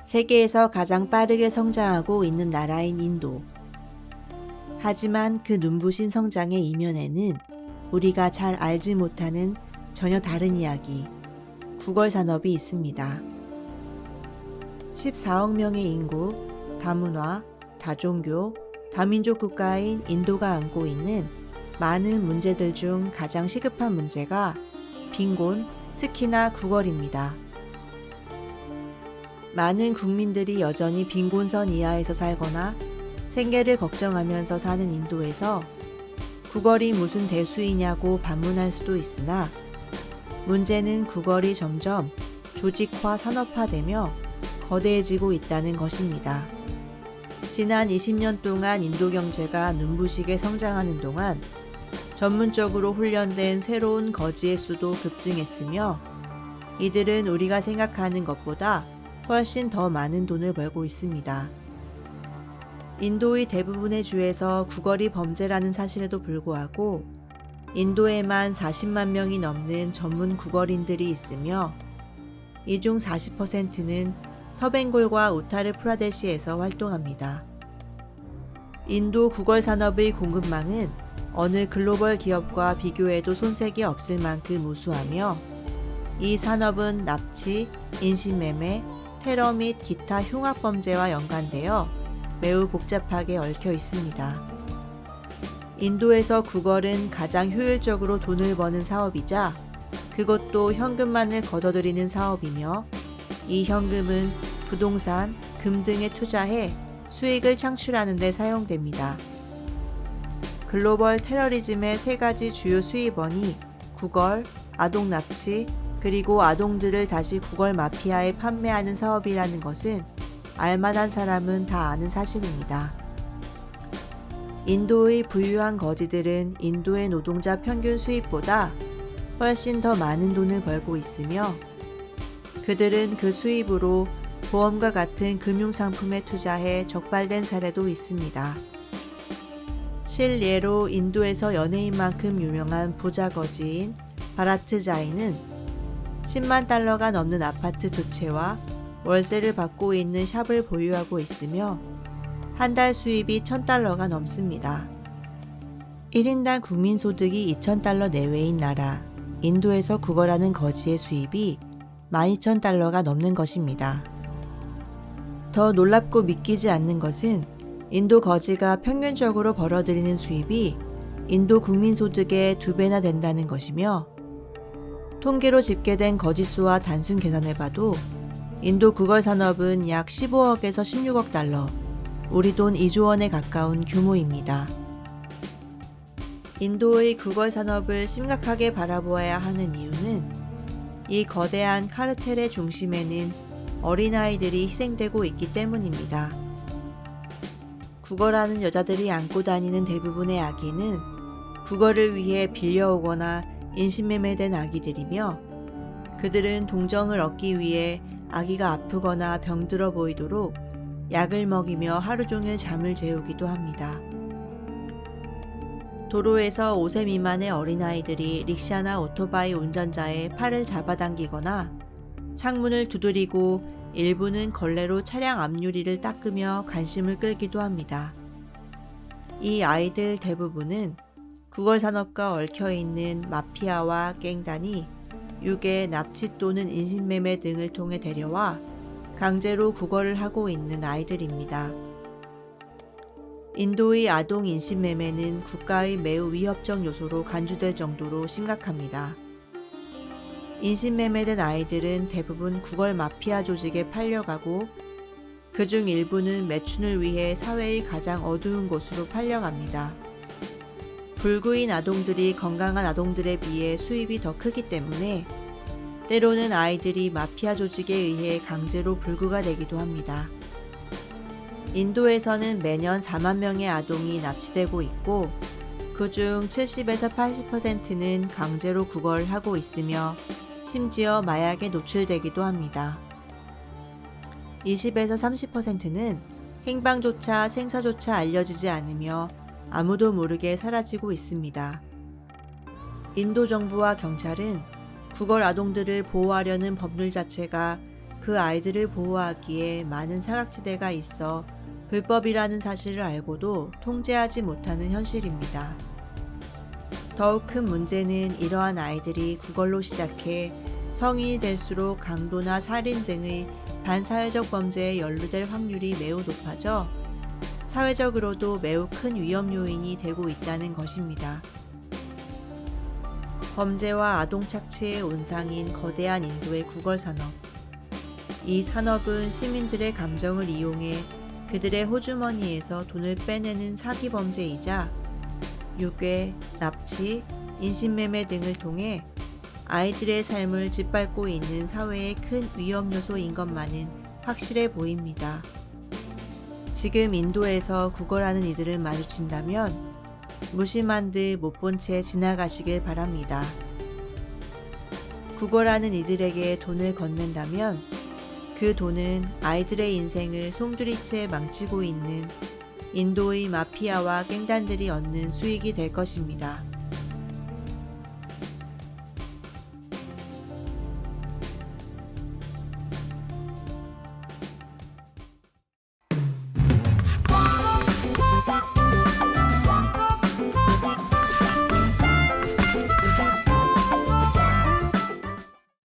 세계에서 가장 빠르게 성장하고 있는 나라인 인도. 하지만 그 눈부신 성장의 이면에는 우리가 잘 알지 못하는 전혀 다른 이야기, 구걸 산업이 있습니다. 14억 명의 인구, 다문화, 다종교, 다민족 국가인 인도가 안고 있는 많은 문제들 중 가장 시급한 문제가 빈곤, 특히나 구걸입니다. 많은 국민들이 여전히 빈곤선 이하에서 살거나 생계를 걱정하면서 사는 인도에서 구걸이 무슨 대수이냐고 반문할 수도 있으나 문제는 구걸이 점점 조직화 산업화되며 거대해지고 있다는 것입니다. 지난 20년 동안 인도 경제가 눈부시게 성장하는 동안 전문적으로 훈련된 새로운 거지의 수도 급증했으며 이들은 우리가 생각하는 것보다 훨씬 더 많은 돈을 벌고 있습니다. 인도의 대부분의 주에서 구걸이 범죄라는 사실에도 불구하고 인도에만 40만 명이 넘는 전문 구걸인들이 있으며 이 중 40%는 서벵골과 우타르 프라데시에서 활동합니다. 인도 구걸 산업의 공급망은 어느 글로벌 기업과 비교해도 손색이 없을 만큼 우수하며 이 산업은 납치, 인신매매, 테러 및 기타 흉악범죄와 연관되어 매우 복잡하게 얽혀 있습니다. 인도에서 구걸은 가장 효율적으로 돈을 버는 사업이자 그것도 현금만을 걷어들이는 사업이며 이 현금은 부동산, 금 등에 투자해 수익을 창출하는 데 사용됩니다. 글로벌 테러리즘의 세 가지 주요 수입원이 구걸, 아동 납치, 그리고 아동들을 다시 구걸 마피아에 판매하는 사업이라는 것은 알만한 사람은 다 아는 사실입니다. 인도의 부유한 거지들은 인도의 노동자 평균 수입보다 훨씬 더 많은 돈을 벌고 있으며 그들은 그 수입으로 보험과 같은 금융상품에 투자해 적발된 사례도 있습니다. 실예로 인도에서 연예인만큼 유명한 부자 거지인 바라트 자인은 10만 달러가 넘는 아파트 두 채와 월세를 받고 있는 샵을 보유하고 있으며 한 달 수입이 1,000달러가 넘습니다. 1인당 국민소득이 2,000달러 내외인 나라 인도에서 구걸하는 거지의 수입이 12,000달러가 넘는 것입니다. 더 놀랍고 믿기지 않는 것은 인도 거지가 평균적으로 벌어들이는 수입이 인도 국민소득의 2배나 된다는 것이며 통계로 집계된 거지 수와 단순 계산해봐도 인도 구걸 산업은 약 15억에서 16억 달러, 우리 돈 2조 원에 가까운 규모입니다. 인도의 구걸 산업을 심각하게 바라보아야 하는 이유는 이 거대한 카르텔의 중심에는 어린아이들이 희생되고 있기 때문입니다. 구걸하는 여자들이 안고 다니는 대부분의 아기는 구걸을 위해 빌려오거나 인신매매된 아기들이며 그들은 동정을 얻기 위해 아기가 아프거나 병들어 보이도록 약을 먹이며 하루 종일 잠을 재우기도 합니다. 도로에서 5세 미만의 어린아이들이 릭샤나 오토바이 운전자의 팔을 잡아당기거나 창문을 두드리고 일부는 걸레로 차량 앞유리를 닦으며 관심을 끌기도 합니다. 이 아이들 대부분은 구걸 산업과 얽혀있는 마피아와 갱단이 유괴, 납치 또는 인신매매 등을 통해 데려와 강제로 구걸을 하고 있는 아이들입니다. 인도의 아동 인신매매는 국가의 매우 위협적 요소로 간주될 정도로 심각합니다. 인신매매된 아이들은 대부분 구걸 마피아 조직에 팔려가고 그중 일부는 매춘을 위해 사회의 가장 어두운 곳으로 팔려갑니다. 불구인 아동들이 건강한 아동들에 비해 수입이 더 크기 때문에 때로는 아이들이 마피아 조직에 의해 강제로 불구가 되기도 합니다. 인도에서는 매년 4만 명의 아동이 납치되고 있고 그중 70에서 80%는 강제로 구걸을 하고 있으며 심지어 마약에 노출되기도 합니다. 20에서 30%는 행방조차 생사조차 알려지지 않으며 아무도 모르게 사라지고 있습니다. 인도 정부와 경찰은 구걸 아동들을 보호하려는 법률 자체가 그 아이들을 보호하기에 많은 사각지대가 있어 불법이라는 사실을 알고도 통제하지 못하는 현실입니다. 더욱 큰 문제는 이러한 아이들이 구걸로 시작해 성인이 될수록 강도나 살인 등의 반사회적 범죄에 연루될 확률이 매우 높아져 사회적으로도 매우 큰 위험 요인이 되고 있다는 것입니다. 범죄와 아동 착취의 온상인 거대한 인도의 구걸 산업. 이 산업은 시민들의 감정을 이용해 그들의 호주머니에서 돈을 빼내는 사기 범죄이자 유괴, 납치, 인신매매 등을 통해 아이들의 삶을 짓밟고 있는 사회의 큰 위험 요소인 것만은 확실해 보입니다. 지금 인도에서 구걸하는 이들을 마주친다면 무심한 듯 못 본 채 지나가시길 바랍니다. 구걸하는 이들에게 돈을 건넨다면 그 돈은 아이들의 인생을 송두리째 망치고 있는 인도의 마피아와 갱단들이 얻는 수익이 될 것입니다.